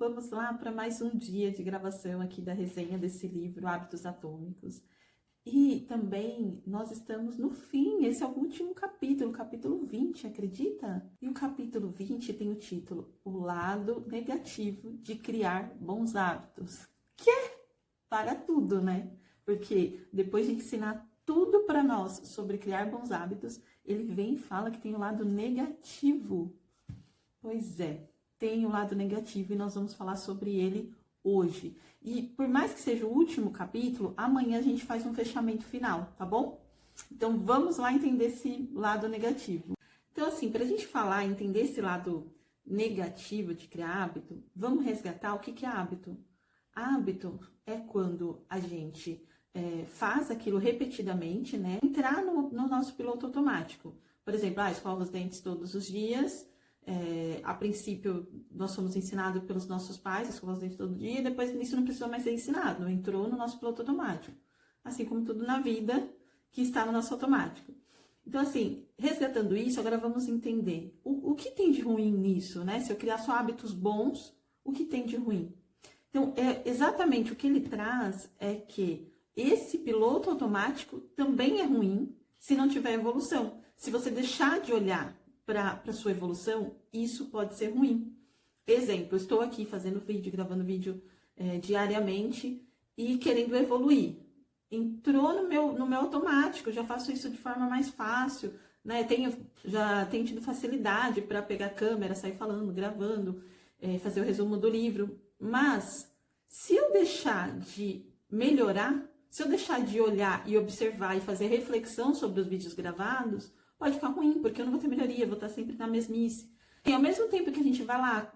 vamos lá para mais um dia de gravação aqui da resenha desse livro, Hábitos Atômicos. E também nós estamos no fim, esse é o último capítulo, capítulo 20, acredita? E o capítulo 20 tem o título O Lado Negativo de Criar Bons Hábitos. Que é para tudo, né? Porque depois de ensinar tudo para nós sobre criar bons hábitos, ele vem e fala que tem o lado negativo. Pois é, tem o lado negativo e nós vamos falar sobre ele hoje. E por mais que seja o último capítulo, amanhã a gente faz um fechamento final, tá bom? Então vamos lá entender esse lado negativo. Então assim, para a gente falar, entender esse lado negativo de criar hábito, vamos resgatar o que é hábito. Hábito é quando a gente faz aquilo repetidamente, né? Entrar no nosso piloto automático. Por exemplo, escova os dentes todos os dias. A princípio, nós somos ensinados pelos nossos pais, escovar os dentes todo dia, e depois isso não precisou mais ser ensinado, entrou no nosso piloto automático. Assim como tudo na vida que está no nosso automático. Então, assim, resgatando isso, agora vamos entender o que tem de ruim nisso, né? Se eu criar só hábitos bons, o que tem de ruim? Então, exatamente o que ele traz é que esse piloto automático também é ruim se não tiver evolução. Se você deixar de olhar para a sua evolução, isso pode ser ruim. Exemplo, eu estou aqui fazendo vídeo, gravando vídeo diariamente e querendo evoluir. Entrou no meu automático, já faço isso de forma mais fácil, né? Já tenho tido facilidade para pegar a câmera, sair falando, gravando, fazer o resumo do livro. Mas, se eu deixar de melhorar, se eu deixar de olhar e observar e fazer reflexão sobre os vídeos gravados, pode ficar ruim, porque eu não vou ter melhoria, vou estar sempre na mesmice. E ao mesmo tempo que a gente vai lá,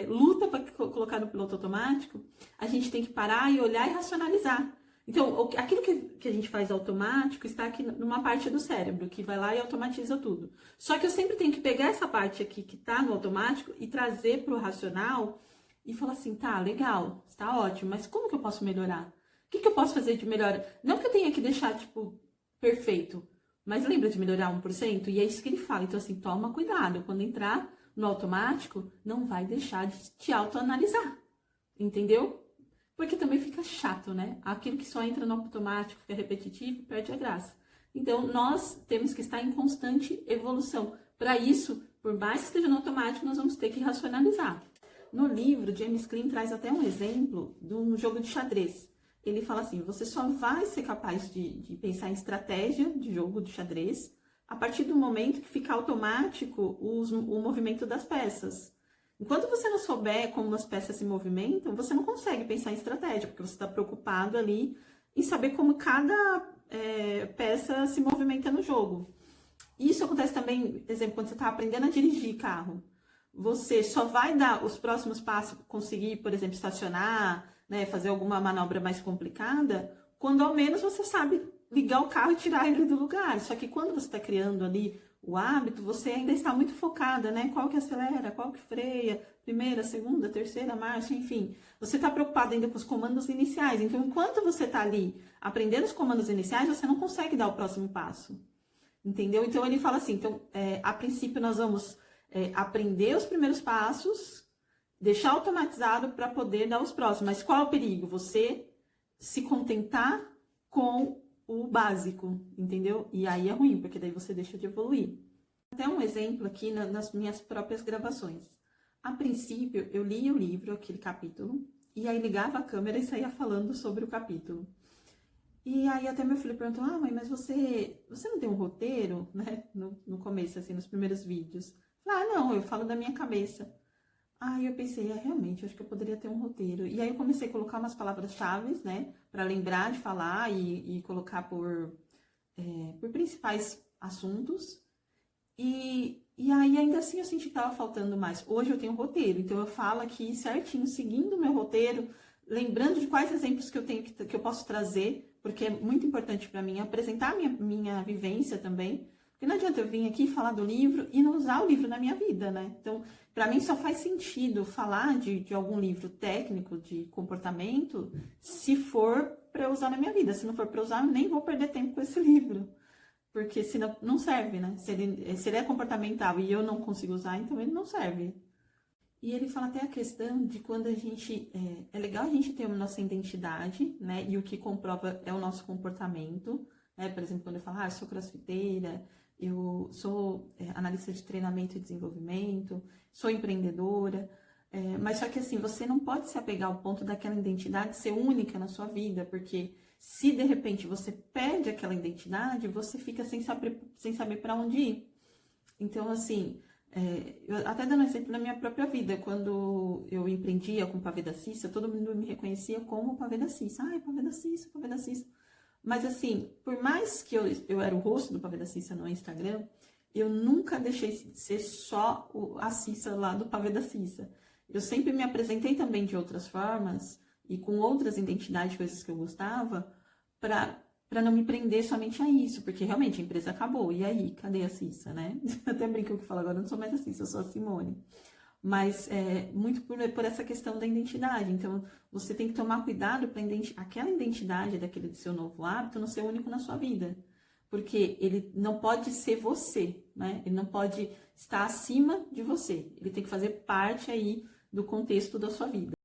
luta para colocar no piloto automático, a gente tem que parar e olhar e racionalizar. Então, aquilo que a gente faz automático está aqui numa parte do cérebro, que vai lá e automatiza tudo. Só que eu sempre tenho que pegar essa parte aqui que está no automático e trazer para o racional e falar assim, tá, legal, está ótimo, mas como que eu posso melhorar? O que eu posso fazer de melhor? Não que eu tenha que deixar, perfeito, mas lembra de melhorar 1%? E é isso que ele fala. Então, assim, toma cuidado. Quando entrar no automático, não vai deixar de te autoanalisar. Entendeu? Porque também fica chato, né? Aquilo que só entra no automático, fica repetitivo, perde a graça. Então, nós temos que estar em constante evolução. Para isso, por mais que esteja no automático, nós vamos ter que racionalizar. No livro, James Clear traz até um exemplo de um jogo de xadrez. Ele fala assim, você só vai ser capaz de pensar em estratégia de jogo de xadrez a partir do momento que ficar automático o movimento das peças. Enquanto você não souber como as peças se movimentam, você não consegue pensar em estratégia, porque você está preocupado ali em saber como cada peça se movimenta no jogo. Isso acontece também, por exemplo, quando você está aprendendo a dirigir carro. Você só vai dar os próximos passos, conseguir, por exemplo, estacionar, né, fazer alguma manobra mais complicada, quando ao menos você sabe ligar o carro e tirar ele do lugar. Só que quando você está criando ali o hábito, você ainda está muito focada, né? Qual que acelera, qual que freia, primeira, segunda, terceira marcha, enfim. Você está preocupada ainda com os comandos iniciais. Então, enquanto você está ali aprendendo os comandos iniciais, você não consegue dar o próximo passo. Entendeu? Então, ele fala assim, a princípio nós vamos aprender os primeiros passos, deixar automatizado para poder dar os próximos. Mas qual é o perigo? Você se contentar com o básico, entendeu? E aí é ruim, porque daí você deixa de evoluir. Até um exemplo aqui nas minhas próprias gravações. A princípio, eu lia o livro, aquele capítulo, e aí ligava a câmera e saía falando sobre o capítulo. E aí até meu filho perguntou, mãe, mas você não tem um roteiro, né? No começo, assim, nos primeiros vídeos. Não, eu falo da minha cabeça. Aí eu pensei, realmente, acho que eu poderia ter um roteiro. E aí eu comecei a colocar umas palavras-chave, né? Para lembrar de falar e colocar por principais assuntos. E aí ainda assim eu senti que estava faltando mais. Hoje eu tenho um roteiro, então eu falo aqui certinho, seguindo o meu roteiro, lembrando de quais exemplos que eu posso trazer, porque é muito importante para mim apresentar minha vivência também. Porque não adianta eu vir aqui falar do livro e não usar o livro na minha vida, né? Então, para mim só faz sentido falar de algum livro técnico de comportamento se for para eu usar na minha vida. Se não for para usar, eu nem vou perder tempo com esse livro. Porque senão não serve, né? Se ele é comportamental e eu não consigo usar, então ele não serve. E ele fala até a questão de quando a gente. É legal a gente ter a nossa identidade, né? E o que comprova é o nosso comportamento. Né? Por exemplo, quando eu falo, eu sou crossfiteira, eu sou analista de treinamento e desenvolvimento, sou empreendedora. Mas só que assim, você não pode se apegar ao ponto daquela identidade ser única na sua vida, porque se de repente você perde aquela identidade, você fica sem saber para onde ir. Então, assim, eu até dando exemplo na minha própria vida, quando eu empreendia com o Pavê da Cissa, todo mundo me reconhecia como o Pavê da Cissa. Ai, Pavê da Cissa, Pavê da Cissa. Mas assim, por mais que eu era o rosto do Pavê da Cissa no Instagram, eu nunca deixei de ser só a Cissa lá do Pavê da Cissa. Eu sempre me apresentei também de outras formas e com outras identidades, coisas que eu gostava, para não me prender somente a isso, porque realmente a empresa acabou. E aí, cadê a Cissa, né? Até brinco que eu falo agora, eu não sou mais a Cissa, eu sou a Simone. Mas muito por essa questão da identidade. Então, você tem que tomar cuidado para aquela identidade daquele seu novo hábito não ser único na sua vida. Porque ele não pode ser você, né? Ele não pode estar acima de você. Ele tem que fazer parte aí do contexto da sua vida.